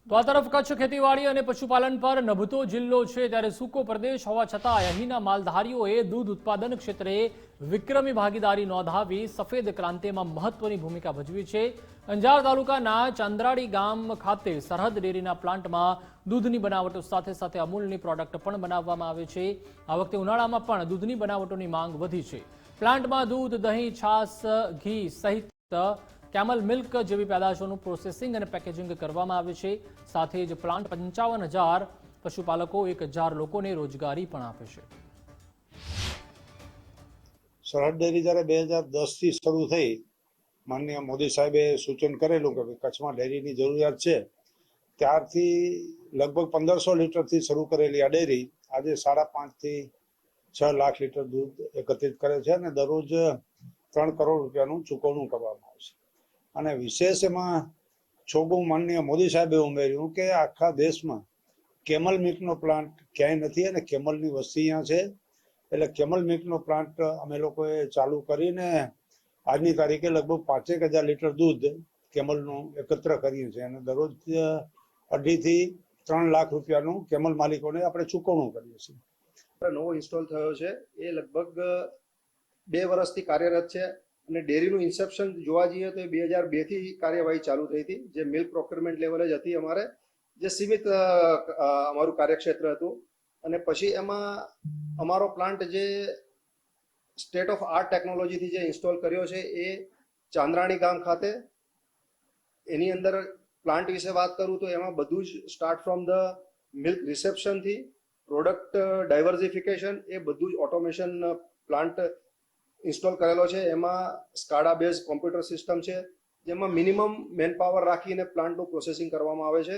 તો આ તરફ કચ્છ ખેતીવાડી અને પશુપાલન પર નભતો જિલ્લો છે, ત્યારે સૂકો પ્રદેશ હોવા છતાં અહીંના માલધારીઓએ દૂધ ઉત્પાદન ક્ષેત્રે વિક્રમી ભાગીદારી નોંધાવી સફેદ ક્રાંતિમાં મહત્વની ભૂમિકા ભજવી છે। અંજાર તાલુકાના ચાંદ્રાડી ગામ ખાતે સરહદ ડેરીના પ્લાન્ટમાં દૂધની બનાવટો સાથે સાથે અમૂલની પ્રોડક્ટ પણ બનાવવામાં આવે છે। આ વખતે ઉનાળામાં પણ દૂધની બનાવટોની માંગ વધી છે। પ્લાન્ટમાં દૂધ, દહીં, છાશ, ઘી સહિત કેમલ મિલ્ક જેવી પેદાશોનું પ્રોસેસિંગ અને પેકેજિંગ કરવામાં આવે છે। સાથે જ પ્લાન્ટ 55,000 પશુપાલકો 1,000 લોકોને રોજગારી પણ આપે છે। સરહદ ડેરી જ્યારે 2010થી શરૂ થઈ, માનનીય મોદી સાહેબે સૂચન કરેલું કે કચ્છમાં ડેરીની જરૂરિયાત છે, ત્યારથી લગભગ 1500 લીટરથી શરૂ કરેલી આ ડેરી આજે 5.5 થી 6 લાખ લીટર દૂધ એકત્રિત કરે છે અને દરરોજ 3 કરોડ રૂપિયાનું ચૂકવણું કરવામાં આવે છે। અને વિશેષ એમાં છોગું માનનીય મોદી સાહેબે ઉમેર્યું કે આખા દેશમાં કેમલ મિલ્કનો પ્લાન્ટ ક્યાંય નથી અને કેમલની વસ્તી અહીંયા છે, એટલે કેમલ મિલ્કનો પ્લાન્ટ અમે લોકોએ ચાલુ કરીને આજની તારીખે લગભગ 5,000 લીટર દૂધ કેમલનું એકત્ર કરીએ છીએ અને દરરોજ 2.5 થી 3 લાખ રૂપિયાનું કેમલ માલિકોને આપણે ચૂકવણું કરીએ છીએ। નવો ઇન્સ્ટોલ થયો છે, એ લગભગ 2 વર્ષથી કાર્યરત છે અને ડેરીનું ઇન્સેપ્શન જોવા જઈએ તો 2002 થી કાર્યવાહી ચાલુ થઈ હતી, જે મિલ્ક પ્રોક્યોરમેન્ટ લેવલે જ હતી અમારે, જે સીમિત અમારું કાર્યક્ષેત્ર હતું। અને પછી એમાં અમારો પ્લાન્ટ જે સ્ટેટ ઓફ આર્ટ ટેકનોલોજીથી જે ઇન્સ્ટોલ કર્યો છે એ ચાંદ્રાણી ગામ ખાતે, એની અંદર પ્લાન્ટ વિશે વાત કરું તો એમાં બધું જ સ્ટાર્ટ ફ્રોમ ધ મિલ્ક રિસેપ્શનથી પ્રોડક્ટ ડાયવર્સિફિકેશન એ બધું જ ઓટોમેશન પ્લાન્ટ ઇન્સ્ટોલ કરેલો છે। એમાં સ્કાડા બેઝ કોમ્પ્યુટર સિસ્ટમ છે, જેમાં મિનિમમ મેન પાવર રાખીને પ્લાન્ટનું પ્રોસેસિંગ કરવામાં આવે છે।